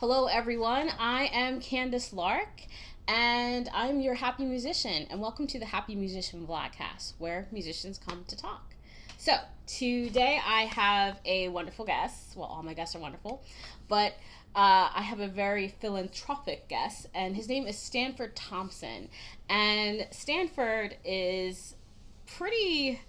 Hello, everyone. I am Candace Lark, and I'm your happy musician. And welcome to the Happy Musician Vlogcast, where musicians come to talk. So, today I have a wonderful guest. Well, all my guests are wonderful, but I have a very philanthropic guest, and his name is Stanford Thompson. And Stanford is pretty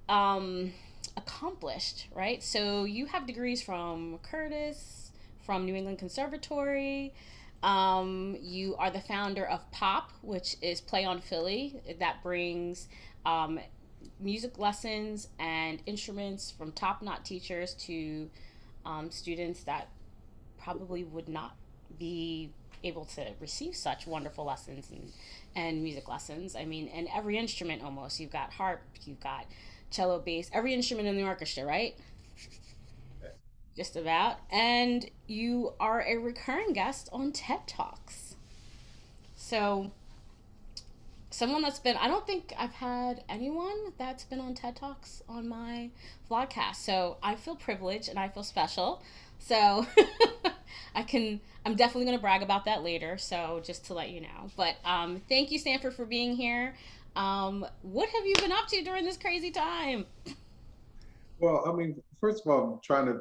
um, accomplished, right? So you have degrees from Curtis, from New England Conservatory. You are the founder of POP, which is Play on Philly, that brings um, music lessons and instruments from top notch teachers to students that probably would not be able to receive such wonderful lessons and music lessons. I mean, and every instrument almost. You've got harp, you've got cello, bass, every instrument in the orchestra, right? Just about. And you are a recurring guest on TED Talks. So, someone that's been, I don't think I've had anyone that's been on TED Talks on my vlogcast. So, I feel privileged and I feel special. So, I'm definitely going to brag about that later. So, just to let you know. But thank you, Stanford, for being here. What have you been up to during this crazy time? Well, I mean, first of all, I've,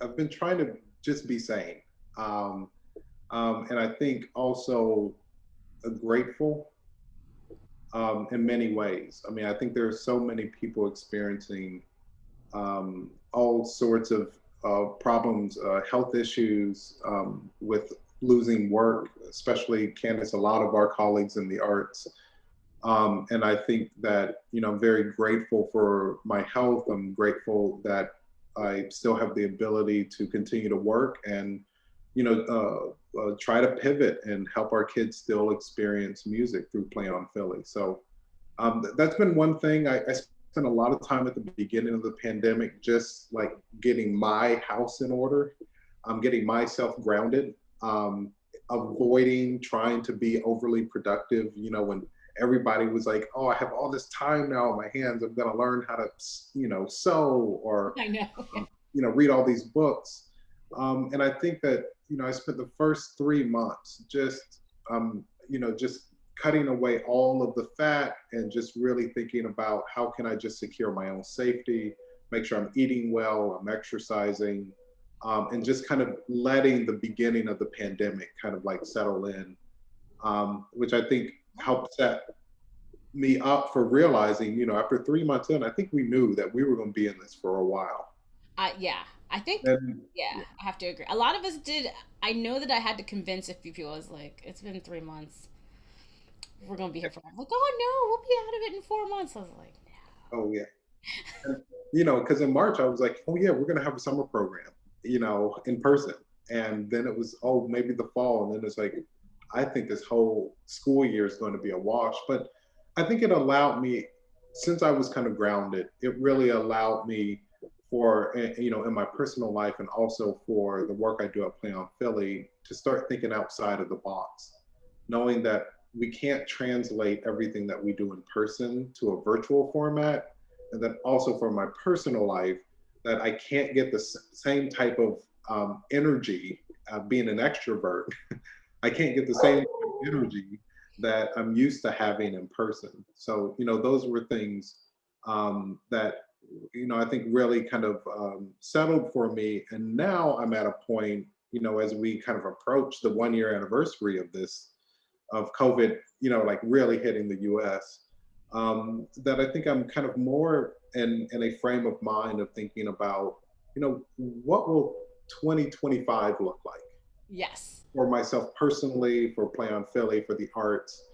I've been trying to just be sane. Um, and I think also grateful in many ways. I mean, I think there are so many people experiencing all sorts of problems, health issues with losing work, especially Candace, a lot of our colleagues in the arts. And I think that, I'm very grateful for my health. I'm grateful that I still have the ability to continue to work and, try to pivot and help our kids still experience music through Play on Philly. So that's been one thing. I spent a lot of time at the beginning of the pandemic just like getting my house in order. Getting myself grounded, avoiding trying to be overly productive. When everybody was like, "Oh, I have all this time now on my hands. I'm going to learn how to, sew or, I know. read all these books." And I think that I spent the first 3 months just cutting away all of the fat and just really thinking about how can I just secure my own safety, make sure I'm eating well, I'm exercising, and just kind of letting the beginning of the pandemic kind of like settle in, which I think helped set me up for realizing, after 3 months in, I think we knew that we were going to be in this for a while. Yeah, I think, And yeah, yeah, I have to agree. A lot of us did. I know that I had to convince a few people. I was like, it's been 3 months. We're going to be here for, like, oh no, we'll be out of it in 4 months. I was like, oh yeah. And, because in March I was like, oh yeah, we're going to have a summer program, in person. And then it was, oh, maybe the fall. And then it's like, I think this whole school year is going to be a wash. But I think it allowed me, since I was kind of grounded, it really allowed me for, in my personal life and also for the work I do at Play on Philly to start thinking outside of the box, knowing that we can't translate everything that we do in person to a virtual format. And then also for my personal life, that I can't get the same type of energy being an extrovert. I can't get the same energy that I'm used to having in person. So, those were things that, I think really kind of settled for me. And now I'm at a point, as we kind of approach the 1 year anniversary of this, of COVID, like really hitting the US, that I think I'm kind of more in a frame of mind of thinking about, what will 2025 look like yes. for myself personally, for Play on Philly, for the arts.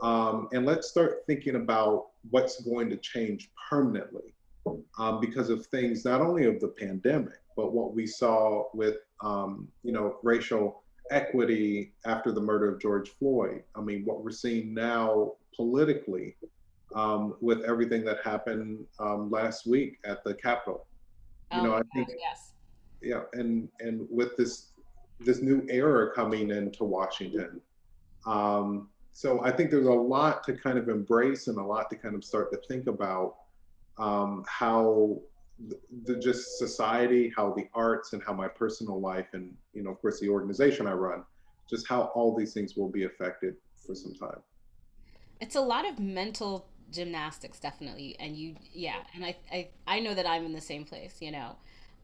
And let's start thinking about what's going to change permanently because of things not only of the pandemic, but what we saw with, racial equity after the murder of George Floyd. I mean, what we're seeing now politically with everything that happened last week at the Capitol. Oh my I gosh, think, yes. yeah, and with this new era coming into Washington. So I think there's a lot to kind of embrace and a lot to kind of start to think about how the just society, how the arts and how my personal life and, of course, the organization I run, just how all these things will be affected for some time. It's a lot of mental gymnastics, definitely. And you, yeah. And I know that I'm in the same place, you know.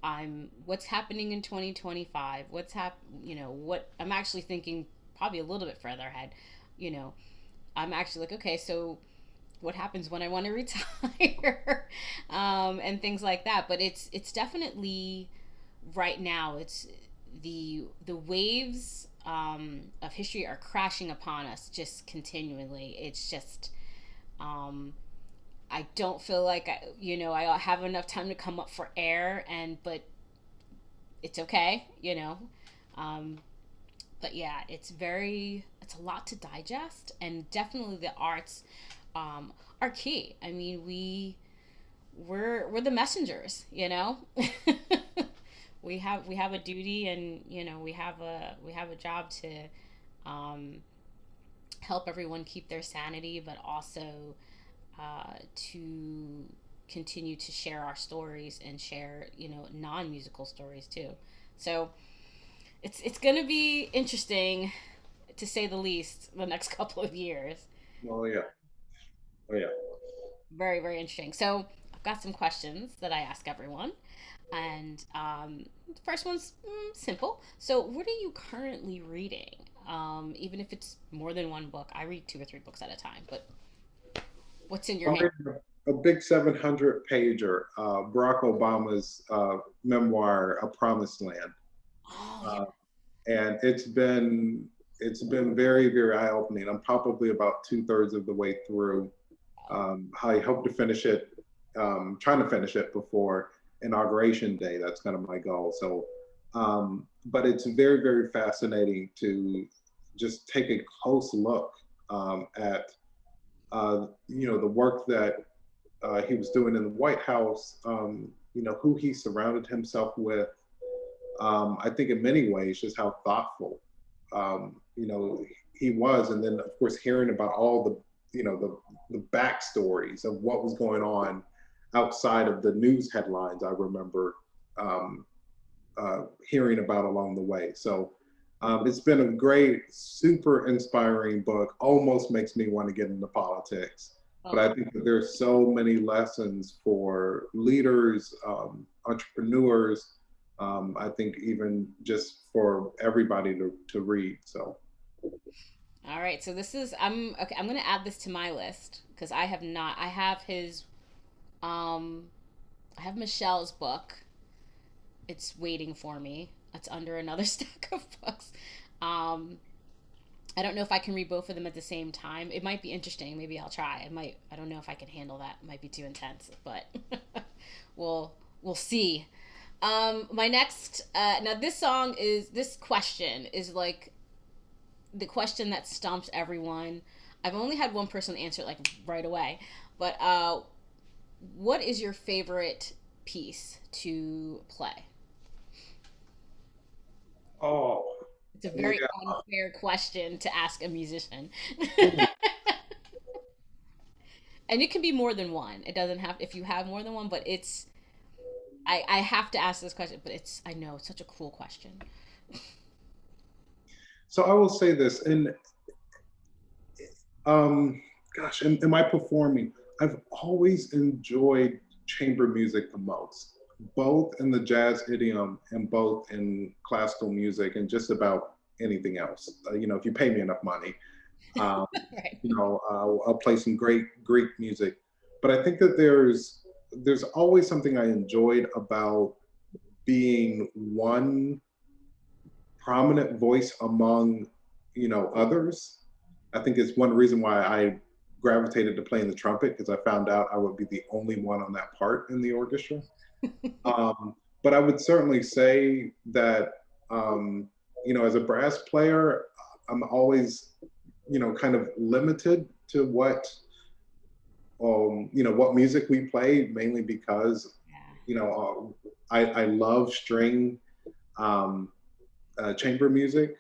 I'm what's happening in 2025, what I'm actually thinking probably a little bit further ahead, you know. I'm actually like, okay, so what happens when I want to retire, and things like that. But it's definitely right now. It's the waves of history are crashing upon us just continually. It's just I don't feel like I have enough time to come up for air, but it's okay, you know. Um, but yeah, it's a lot to digest, and definitely the arts are key. I mean, we're the messengers, you know. We have a duty, and we have a job to um, help everyone keep their sanity, but also to continue to share our stories and share non-musical stories too. So it's gonna be interesting, to say the least, the next couple of years. Oh yeah, oh yeah. Very, very interesting. So I've got some questions that I ask everyone. And the first one's simple. So, what are you currently reading? Even if it's more than one book, I read 2 or 3 books at a time. But what's in your I'm hand? reading a big 700 pager, Barack Obama's memoir, A Promised Land. Oh, yeah. Uh, and it's been very, very eye opening. I'm probably about 2/3 of the way through. I hope to finish it, trying to finish it before inauguration day. That's kind of my goal. So, but it's very, very fascinating to just take a close look at the work that he was doing in the White House. Who he surrounded himself with. I think in many ways, just how thoughtful, he was. And then, of course, hearing about all the backstories of what was going on outside of the news headlines, I remember um, hearing about along the way. So it's been a great, super inspiring book. Almost makes me want to get into politics. But Oh, I think that there's so many lessons for leaders, entrepreneurs. I think even just for everybody to read. So, all right. So this is I'm okay. I'm gonna add this to my list because I have not. I have his. Um, I have Michelle's book. It's waiting for me. It's under another stack of books. Um, I don't know if I can read both of them at the same time. It might be interesting. Maybe I'll try. It might. I don't know if I can handle that. It might be too intense, but we'll we'll see. My next now this question is like the question that stumps everyone. I've only had one person answer it like right away, but what is your favorite piece to play? oh, It's a very yeah. unfair question to ask a musician. And it can be more than one. It doesn't have if you have more than one, but I have to ask this question, but I know it's such a cool question. So I will say this, and um, gosh, am I performing? I've always enjoyed chamber music the most, both in the jazz idiom and both in classical music and just about anything else. If you pay me enough money, um, Right. I'll play some great Greek music. But I think that there's always something I enjoyed about being one prominent voice among others. I think it's one reason why I gravitated to playing the trumpet, because I found out I would be the only one on that part in the orchestra. But I would certainly say that as a brass player, I'm always kind of limited to what music we play, mainly because Yeah. I love string um, chamber music.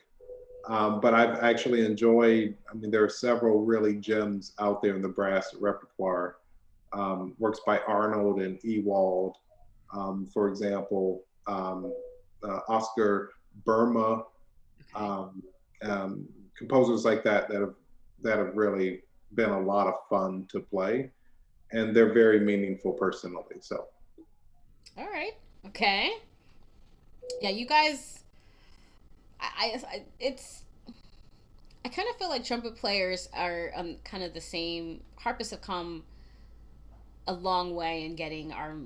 But I've actually enjoyed, I mean, there are several really gems out there in the brass repertoire. Works by Arnold and Ewald. For example, Oscar Burma, Okay. um, composers like that have really been a lot of fun to play, and they're very meaningful personally. So All right. Okay. Yeah, you guys. It's. I kind of feel like trumpet players are kind of the same. Harpists have come a long way in getting our,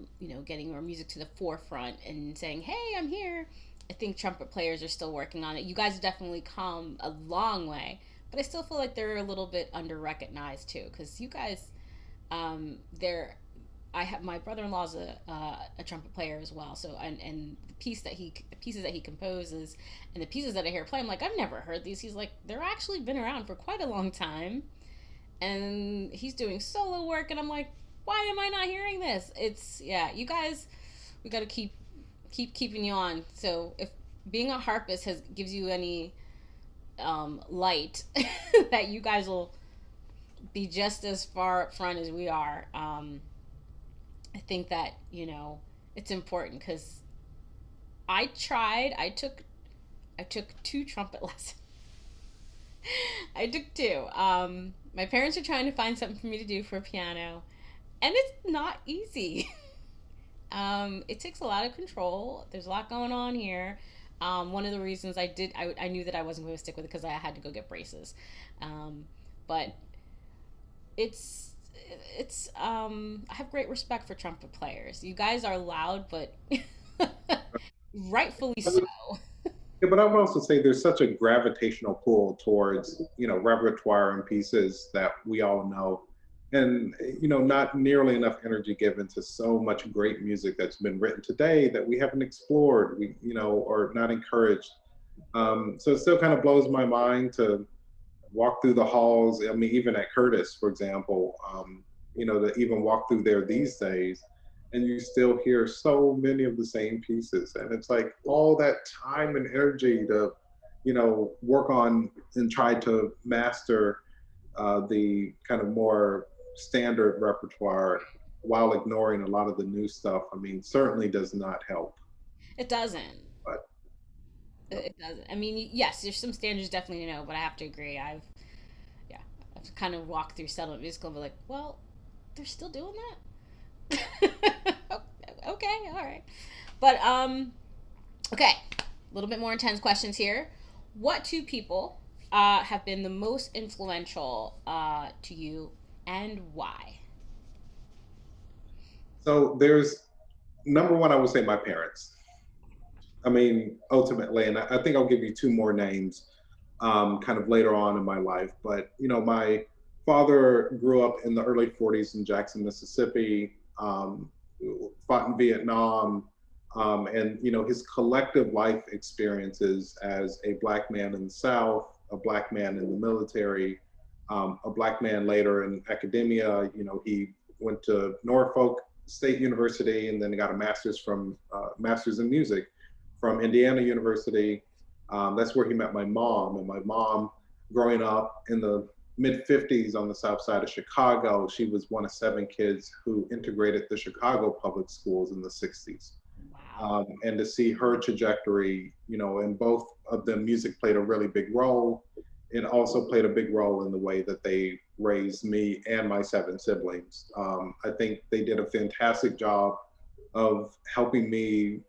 getting our music to the forefront and saying, "Hey, I'm here." I think trumpet players are still working on it. You guys have definitely come a long way, but I still feel like they're a little bit under recognized too, because you guys, they're. I have my brother-in-law's a trumpet player as well. So and the pieces that he composes and the pieces that I hear play, I'm like, I've never heard these. He's like, they're actually been around for quite a long time, and he's doing solo work, and I'm like, why am I not hearing this? It's, yeah, you guys, we got to keep keeping you on. So if being a harpist has gives you any light that you guys will be just as far up front as we are, I think that, it's important, because I took two trumpet lessons. I took two. My parents are trying to find something for me to do for piano, and it's not easy. It takes a lot of control. There's a lot going on here. One of the reasons I knew that I wasn't going to stick with it, because I had to go get braces. Um, but it's, I have great respect for trumpet players. You guys are loud, but rightfully so. yeah, but I would also say there's such a gravitational pull towards, repertoire and pieces that we all know. And, not nearly enough energy given to so much great music that's been written today that we haven't explored, or not encouraged. So it still kind of blows my mind to walk through the halls. I mean, even at Curtis, for example, to even walk through there these days, and you still hear so many of the same pieces. And it's like all that time and energy to, work on and try to master the kind of more standard repertoire while ignoring a lot of the new stuff. I mean, certainly does not help. It doesn't. But It doesn't. I mean, yes, there's some standards definitely to know, but I have to agree. Yeah, I've kind of walked through settlement musical and be like, well, they're still doing that. Okay, all right. But okay, a little bit more intense questions here. What two people have been the most influential to you, and why? so there's number one, I would say my parents. I mean, ultimately, and I think I'll give you two more names kind of later on in my life. But, my father grew up in the early 40s in Jackson, Mississippi, fought in Vietnam, and, his collective life experiences as a Black man in the South, a Black man in the military, a Black man later in academia. He went to Norfolk State University and then got a master's in music from Indiana University. That's where he met my mom. And my mom, growing up in the mid 50s on the south side of Chicago, she was one of seven kids who integrated the Chicago public schools in the 60s. Wow. And to see her trajectory, in both of them, music played a really big role. It also played a big role in the way that they raised me and my seven siblings. I think they did a fantastic job of helping me,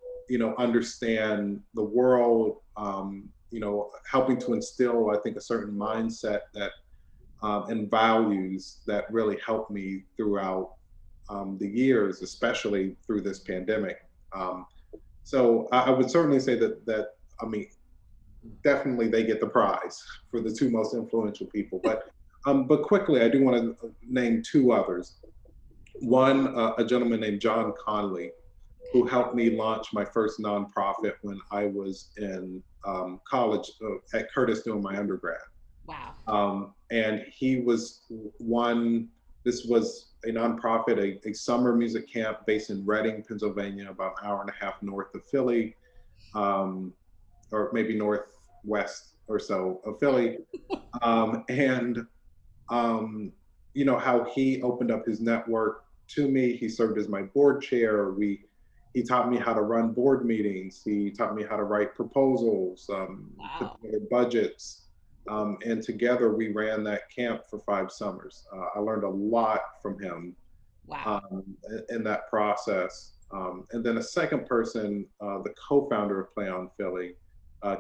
understand the world, helping to instill, I think, a certain mindset that and values that really helped me throughout the years, especially through this pandemic. Um, so I would certainly say that I mean, definitely they get the prize for the two most influential people. But quickly, I do want to name two others. One, a gentleman named John Conley, who helped me launch my first nonprofit when I was in college at Curtis doing my undergrad. Wow. And he was one, this was a nonprofit, a summer music camp based in Reading, Pennsylvania, about an hour and a half north of Philly, um, or maybe northwest or so of Philly. And how he opened up his network to me. He served as my board chair. he taught me how to run board meetings. He taught me how to write proposals, put Wow. together budgets. And together we ran that camp for 5 summers. I learned a lot from him Wow. in that process. And then a second person, the co-founder of Play on Philly,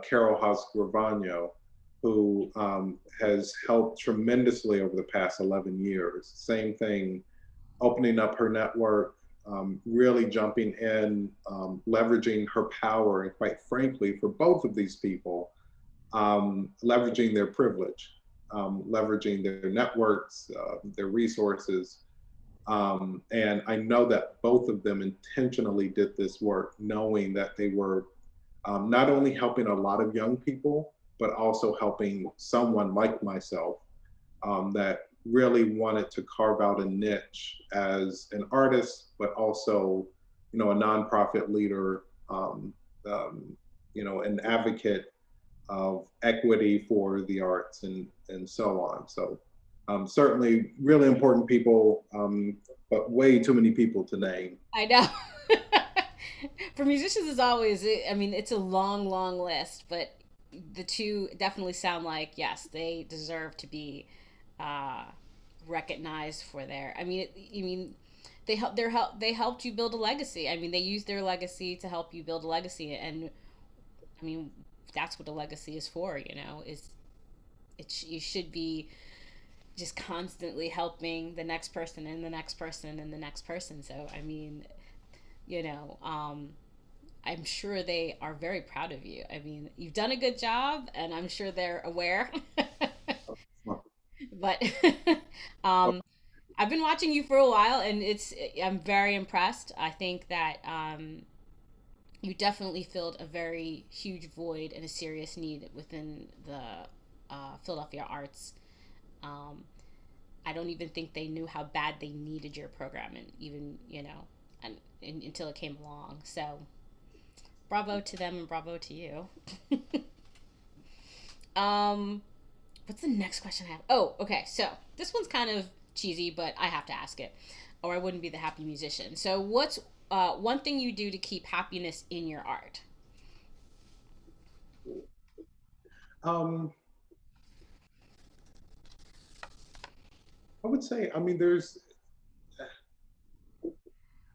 Carol Haas-Gravano, who has helped tremendously over the past 11 years. Same thing, opening up her network, really jumping in, leveraging her power, and quite frankly, for both of these people, leveraging their privilege, leveraging their networks, their resources. And I know that both of them intentionally did this work, knowing that they were not only helping a lot of young people, but also helping someone like myself that really wanted to carve out a niche as an artist, but also, a nonprofit leader, an advocate of equity for the arts and so on. So certainly really important people, but way too many people to name. I know. For musicians, as always, I mean, it's a long, long list, but the two definitely sound like, yes, they deserve to be uh, recognized for their. I mean, they helped you build a legacy. I mean, they used their legacy to help you build a legacy, and I mean, that's what a legacy is for. Is you should be just constantly helping the next person and the next person and the next person. So I mean, you know, um, I'm sure they are very proud of you. I mean, you've done a good job, and I'm sure they're aware. But um, I've been watching you for a while, and I'm very impressed. I think that you definitely filled a very huge void and a serious need within the Philadelphia arts. Um, I don't even think they knew how bad they needed your program, and even until it came along. So bravo to them and bravo to you. um, what's the next question I have? Oh, okay. So this one's kind of cheesy, but I have to ask it, or I wouldn't be the happy musician. So what's one thing you do to keep happiness in your art? Um, I would say, I mean,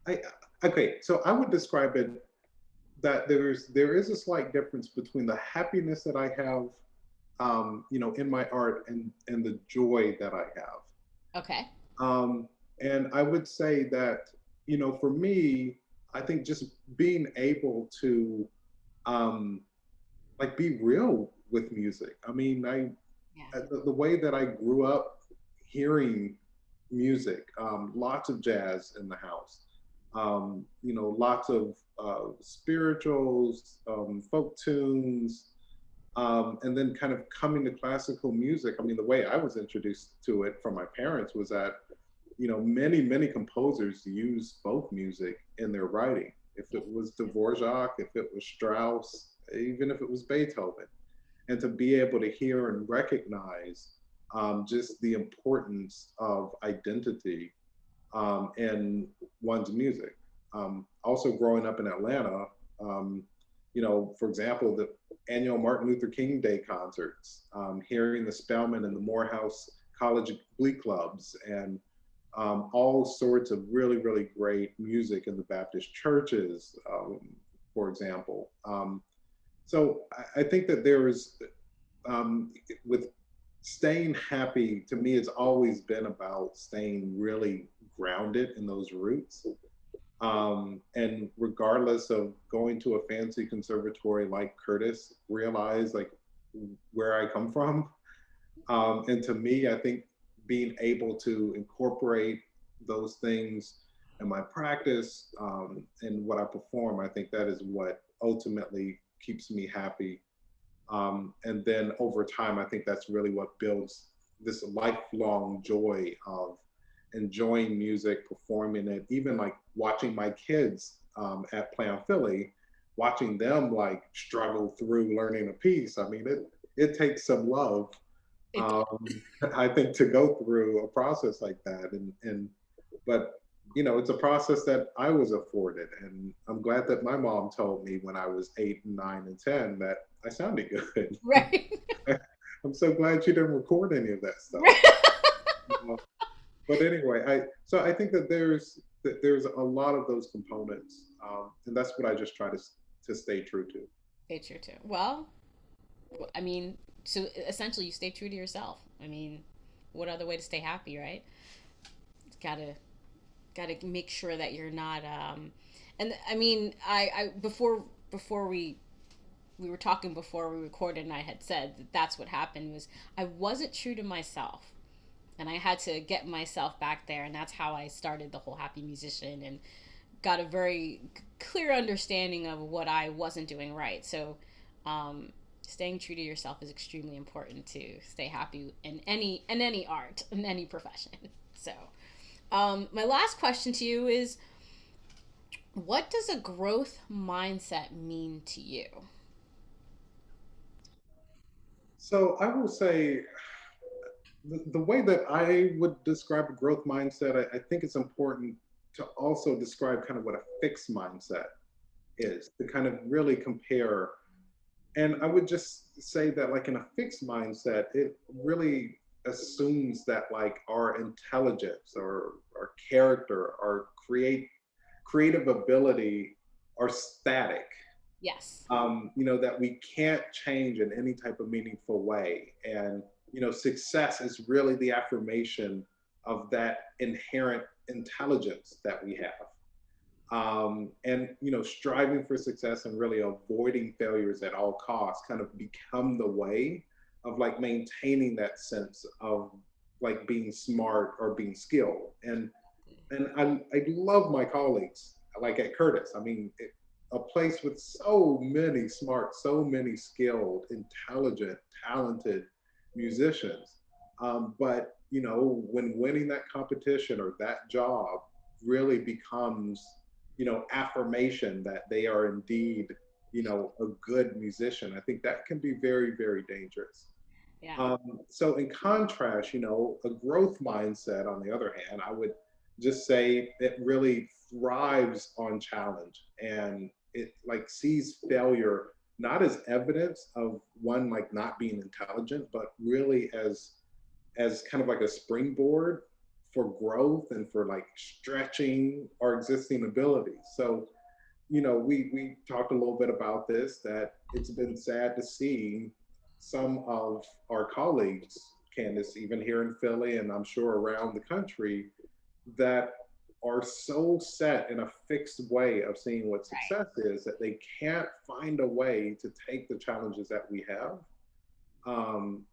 I, okay, so I would describe it that there is a slight difference between the happiness that I have, in my art and the joy that I have. Okay. Um, and I would say that, for me, I think just being able to, um, like, be real with music. I mean, Yeah. the way that I grew up hearing music, lots of jazz in the house, lots of spirituals, folk tunes, and then kind of coming to classical music. I mean, the way I was introduced to it from my parents was that, many, many composers use folk music in their writing. If it was Dvorak, if it was Strauss, even if it was Beethoven, and to be able to hear and recognize just the importance of identity in one's music. Also, growing up in Atlanta, um, for example, the annual Martin Luther King Day concerts, hearing the Spelman and the Morehouse College Glee Clubs, and all sorts of really, really great music in the Baptist churches, for example. So I think that there is, with staying happy, to me, it's always been about staying really grounded in those roots. And regardless of going to a fancy conservatory like Curtis, realize like where I come from. And to me, I think being able to incorporate those things in my practice and what I perform, I think that is what ultimately keeps me happy. And then over time, I think that's really what builds this lifelong joy of enjoying music, performing it, even like watching my kids at Play on Philly, watching them like struggle through learning a piece. I mean, it takes some love, It, um, I think, to go through a process like that. But it's a process that I was afforded. And I'm glad that my mom told me when I was 8 and 9 and 10 that I sounded good. Right. I'm so glad she didn't record any of that stuff. Right. You know? But anyway, I think that there's a lot of those components, and that's what I just try to stay true to. Stay true to. Well, I mean, so essentially, you stay true to yourself. I mean, what other way to stay happy, right? Gotta gotta make sure that you're not. And I mean, I before we were talking before we recorded, and I had said that that's what happened was I wasn't true to myself, and I had to get myself back there, and that's how I started the whole happy musician and got a very clear understanding of what I wasn't doing right. So, staying true to yourself is extremely important to stay happy in any art, in any profession. So, my last question to you is, what does a growth mindset mean to you? So I will say the way that I would describe a growth mindset, I think it's important to also describe kind of what a fixed mindset is, to kind of really compare. And I would just say that, like, in a fixed mindset, it really assumes that, like, our intelligence or our character, our creative ability are static. Yes. That we can't change in any type of meaningful way. And, success is really the affirmation of that inherent intelligence that we have. And, striving for success and really avoiding failures at all costs kind of become the way of, like, maintaining that sense of, like, being smart or being skilled. And I love my colleagues, like at Curtis. I mean, a place with so many smart, so many skilled, intelligent, talented musicians. But, when winning that competition or that job really becomes, affirmation that they are indeed, a good musician, I think that can be very, very dangerous. Yeah. So in contrast, a growth mindset, on the other hand, I would just say it really thrives on challenge, and it, like, sees failure not as evidence of one, like, not being intelligent, but really as kind of like a springboard for growth and for, like, stretching our existing abilities. So, we talked a little bit about this, that it's been sad to see some of our colleagues, Candace, even here in Philly, and I'm sure around the country, that are so set in a fixed way of seeing what Right. success is that they can't find a way to take the challenges that we have,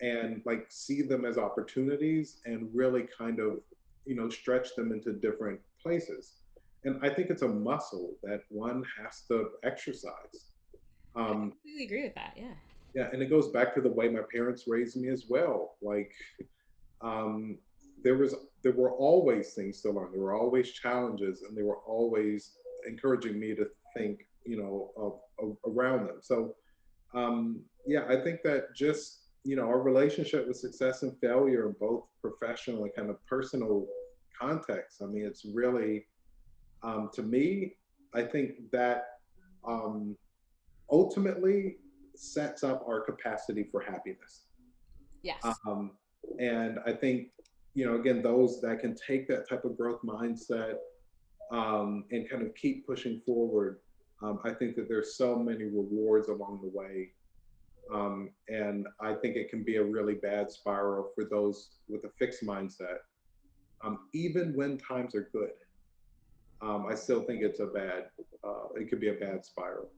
and, like, see them as opportunities and really kind of, stretch them into different places. And I think it's a muscle that one has to exercise. I Um, completely agree with that. Yeah. yeah, and it goes back to the way my parents raised me as well. Like, um, there was there were always things to learn. There were always challenges, and they were always encouraging me to think, around them. So, yeah, I think that just, our relationship with success and failure in both professional and kind of personal contexts. I mean, it's really, to me, I think that, um, ultimately sets up our capacity for happiness. Yes. Um, and I think, again, those that can take that type of growth mindset, and kind of keep pushing forward, I think that there's so many rewards along the way. And I think it can be a really bad spiral for those with a fixed mindset. Even when times are good, I still think it could be a bad spiral.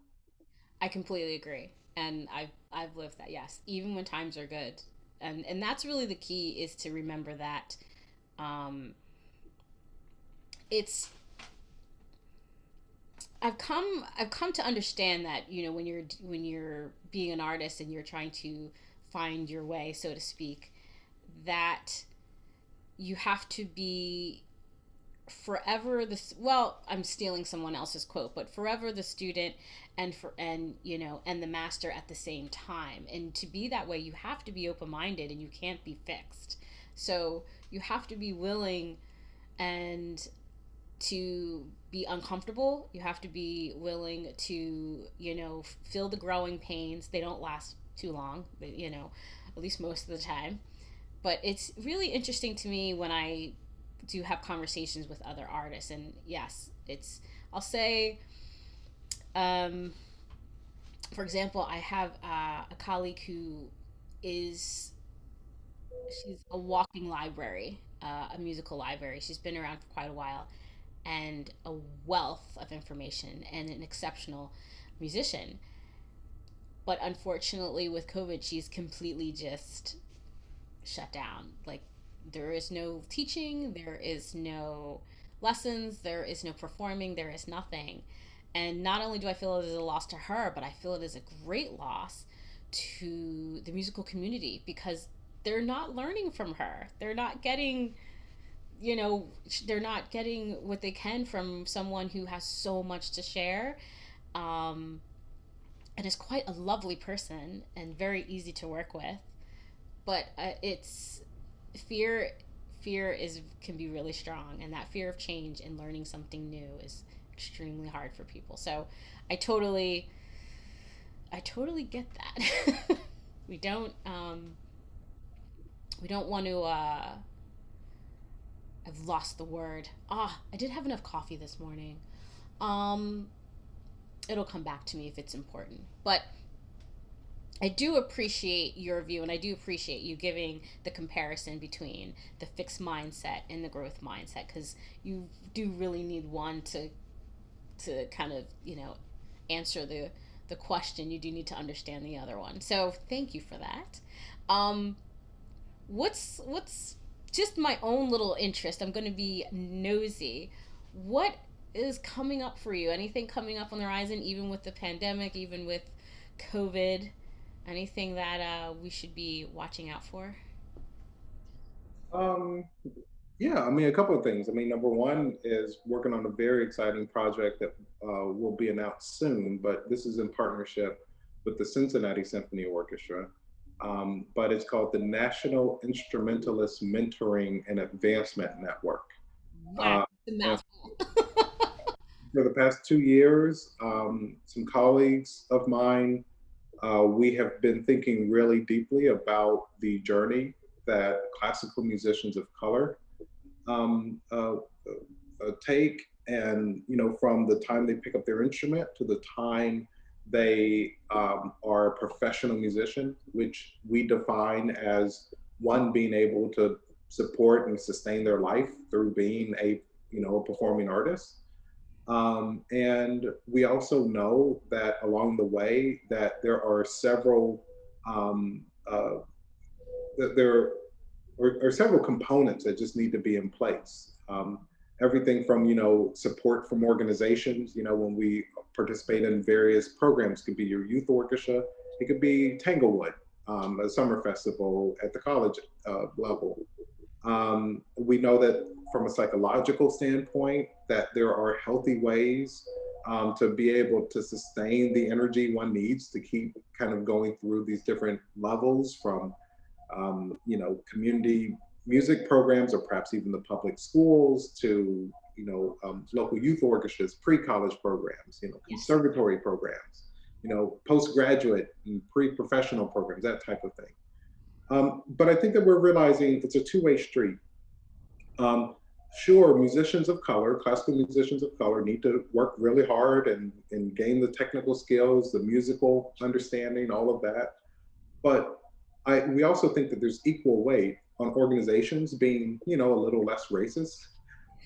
I completely agree, and I've lived that. Yes, even when times are good, and that's really the key is to remember that. Um, it's I've come to understand that when you're being an artist and you're trying to find your way, so to speak, that you have to be forever this well I'm stealing someone else's quote, but forever the student and the master at the same time. And to be that way, you have to be open-minded and you can't be fixed. So you have to be willing and to be uncomfortable. You have to be willing to, feel the growing pains. They don't last too long, but, at least most of the time. But it's really interesting to me when I do have conversations with other artists. And yes, I'll say, um, for example, I have a colleague who is, she's a walking library, a musical library. She's been around for quite a while and a wealth of information and an exceptional musician. But unfortunately, with COVID, she's completely just shut down. Like, there is no teaching, there is no lessons, there is no performing, there is nothing. And not only do I feel it is a loss to her, but I feel it is a great loss to the musical community because they're not learning from her. You know, they're not getting what they can from someone who has so much to share. Um, and is quite a lovely person and very easy to work with. But it's fear. Fear is can be really strong, and that fear of change and learning something new is extremely hard for people. So, I totally, I totally get that. we don't, um, we don't want to. I've lost the word. I did have enough coffee this morning. Um, it'll come back to me if it's important. But I do appreciate your view, and I do appreciate you giving the comparison between the fixed mindset and the growth mindset, because you do really need one to kind of answer the question. You do need to understand the other one. So thank you for that. Um, what's just my own little interest? I'm going to be nosy. What is coming up for you? Anything coming up on the horizon, even with the pandemic, even with COVID? Anything that we should be watching out for? Um, yeah, I mean, a couple of things. I mean, number one is working on a very exciting project that will be announced soon, but this is in partnership with the Cincinnati Symphony Orchestra. But it's called the National Instrumentalist Mentoring and Advancement Network. Wow, Uh, the and mouthful. for the past 2 years, some colleagues of mine, we have been thinking really deeply about the journey that classical musicians of color um, uh, take, and from the time they pick up their instrument to the time they are a professional musician, which we define as one being able to support and sustain their life through being a performing artist. And we also know that along the way that there are several um, that there are several components that just need to be in place. Everything from support from organizations. When we participate in various programs, it could be your youth orchestra, it could be Tanglewood, a summer festival at the college level. We know that from a psychological standpoint, that there are healthy ways to be able to sustain the energy one needs to keep kind of going through these different levels from community music programs, or perhaps even the public schools, to local youth orchestras, pre-college programs, Yes. conservatory programs, postgraduate and pre-professional programs, that type of thing. But I think that we're realizing it's a two-way street. Um, sure, musicians of color, classical musicians of color, need to work really hard and gain the technical skills, the musical understanding, all of that. But we also think that there's equal weight on organizations being, a little less racist.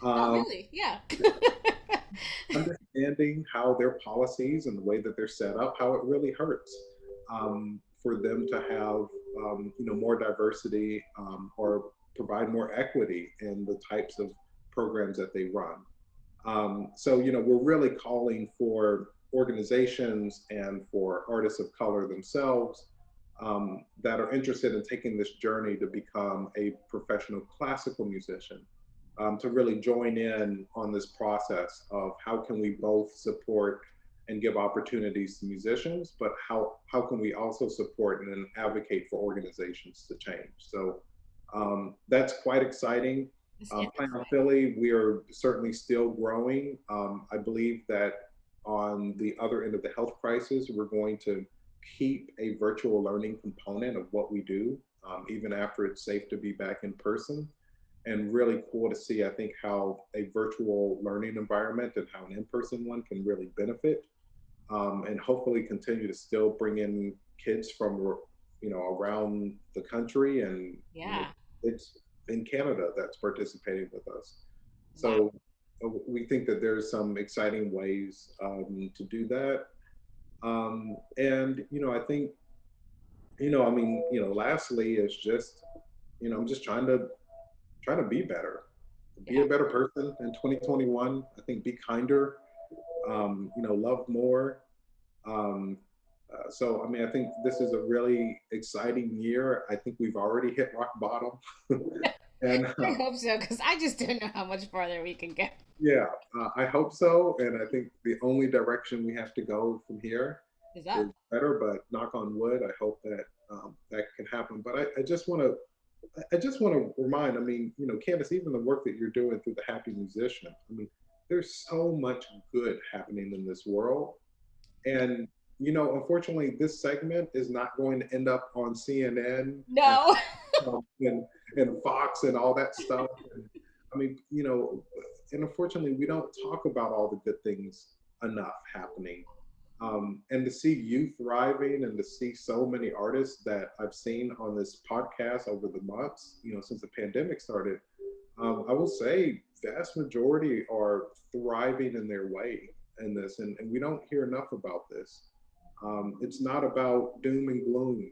Oh, Um, really? Yeah. Understanding how their policies and the way that they're set up, how it really hurts for them to have, more diversity, or provide more equity in the types of programs that they run. So, we're really calling for organizations and for artists of color themselves that are interested in taking this journey to become a professional classical musician, to really join in on this process of how can we both support and give opportunities to musicians, but how can we also support and advocate for organizations to change. So that's quite exciting. It's interesting. Plant Philly, we are certainly still growing. I believe that on the other end of the health crisis, we're going to keep a virtual learning component of what we do, even after it's safe to be back in person. And really cool to see, I think, how a virtual learning environment and how an in person one can really benefit, and hopefully continue to still bring in kids from around the country, and Yeah. it's in Canada that's participating with us. Wow. So we think that there's some exciting ways to do that. And I think I mean lastly is just I'm just trying to be Yeah. a better person in 2021. I think be kinder, love more. So, I mean, I think this is a really exciting year. I think we've already hit rock bottom. and I hope so, because I just don't know how much farther we can go. yeah, I hope so. And I think the only direction we have to go from here Is is up. better, but knock on wood, I hope that that can happen. But I just want to remind, I mean, Candace, even the work that you're doing through the Happy Musician, I mean, there's so much good happening in this world. And, unfortunately, this segment is not going to end up on CNN and, No. um, and, and Fox and all that stuff. And I mean, and unfortunately, we don't talk about all the good things enough happening. And to see you thriving and to see so many artists that I've seen on this podcast over the months, since the pandemic started, I will say vast majority are thriving in their way in this, and we don't hear enough about this. It's not about doom and gloom.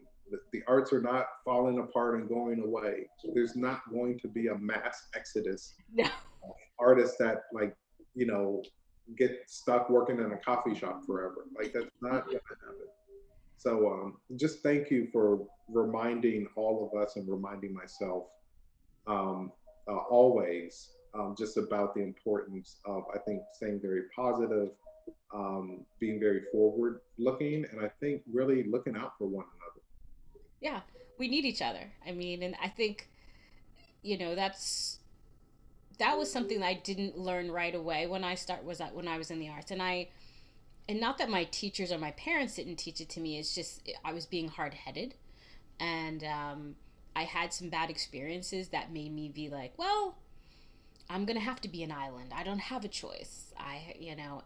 The arts are not falling apart and going away. There's not going to be a mass exodus No. of artists that you know get stuck working in a coffee shop forever. Like that's not going to happen. So just thank you for reminding all of us and reminding myself um, always just about the importance of, I think, staying very positive, being very forward looking, and I think really looking out for one another. Yeah. We need each other. I mean, and I think, that was something that I didn't learn right away when when I was in the arts. And not that my teachers or my parents didn't teach it to me, it's just I was being hard-headed, and I had some bad experiences that made me be like, well, I'm gonna have to be an island. I don't have a choice.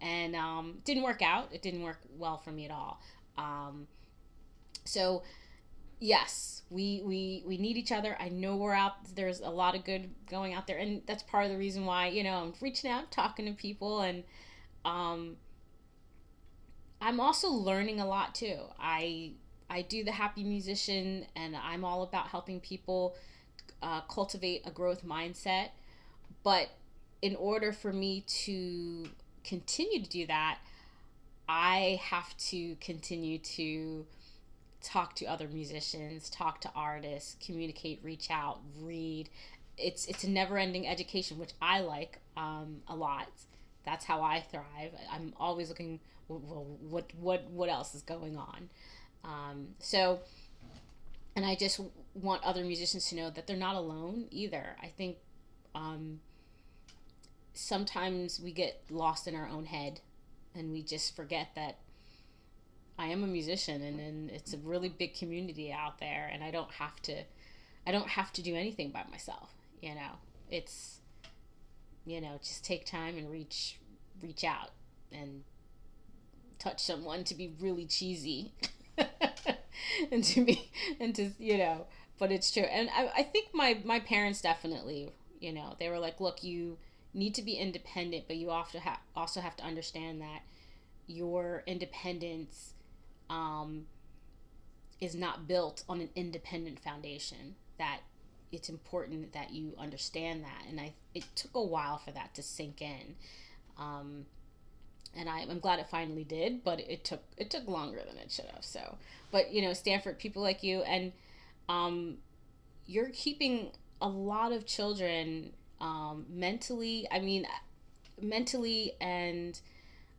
And didn't work out. It didn't work well for me at all. So yes, we need each other. I know we're out. There's a lot of good going out there, and that's part of the reason why I'm reaching out, talking to people, and um, I'm also learning a lot too. I do the happy musician, and I'm all about helping people cultivate a growth mindset. But in order for me to continue to do that, I have to continue to talk to other musicians, talk to artists, communicate, reach out, read. It's a never-ending education, which I like a lot. That's how I thrive. I'm always looking. Well, what else is going on? So, and I just want other musicians to know that they're not alone either. I think um, sometimes we get lost in our own head, and we just forget that I am a musician, and it's a really big community out there, and I don't have to do anything by myself. It's just take time and reach out and touch someone, to be really cheesy, and to be and to but it's true. And I think my parents definitely, they were like, look, you need to be independent, but you also have to understand that your independence um, is not built on an independent foundation. That it's important that you understand that, and it took a while for that to sink in. Um, and I'm glad it finally did, but it took longer than it should have. So, but Stanford, people like you, and um, you're keeping a lot of children mentally. I mean, mentally and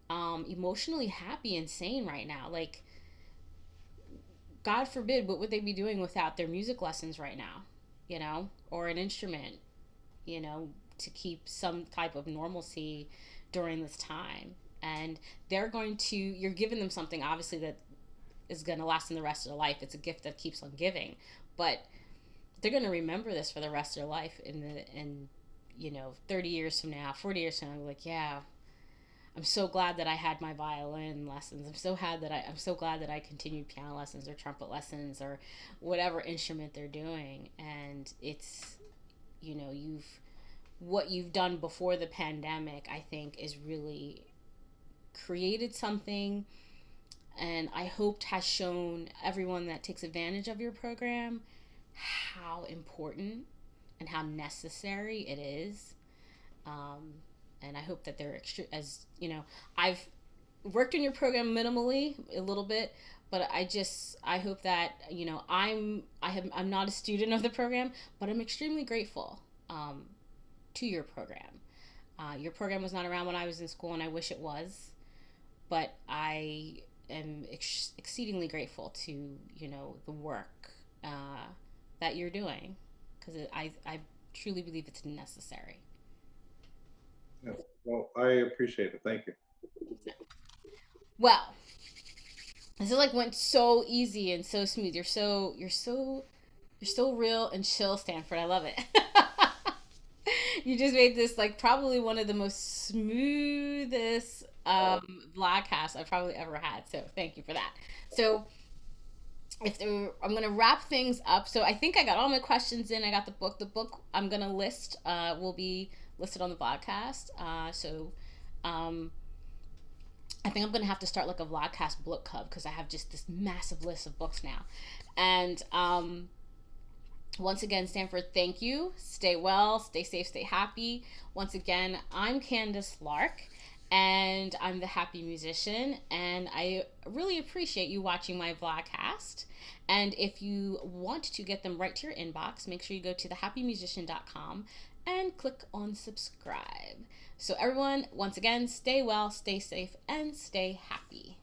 emotionally happy and sane right now. Like, God forbid, what would they be doing without their music lessons right now? Or an instrument. you know, to keep some type of normalcy during this time. And you're giving them something obviously that is going to last in the rest of their life. It's a gift that keeps on giving. But they're going to remember this for the rest of their life in 30 years from now, 40 years from now, like, yeah, I'm so glad that I had my violin lessons. I'm so glad that I continued piano lessons or trumpet lessons or whatever instrument they're doing. And it's, you've what you've done before the pandemic, I think, is really created something, and I hoped has shown everyone that takes advantage of your program how important and how necessary it is. Um, and I hope that they're as I've worked in your program minimally a little bit, but I hope that I'm not a student of the program, but I'm extremely grateful to your program. Your program was not around when I was in school, and I wish it was, but I am exceedingly grateful to the work that you're doing, because I truly believe it's necessary. Yes. Well, I appreciate it. Thank you. Well, this is like went so easy and so smooth. You're so real and chill, Stanford. I love it. You just made this like probably one of the most smoothest vlogcasts I've probably ever had. So thank you for that. So I'm gonna wrap things up. So I think I got all my questions in. I got the book. The book I'm gonna list will be listed on the podcast. Um, I think I'm gonna have to start like a vlogcast book club, because I have just this massive list of books now. And once again, Stanford, thank you. Stay well, stay safe, stay happy. Once again, I'm Candace Lark, and I'm the Happy Musician, and I really appreciate you watching my vlogcast. And if you want to get them right to your inbox, make sure you go to thehappymusician.com and click on subscribe. So everyone, once again, stay well, stay safe, and stay happy.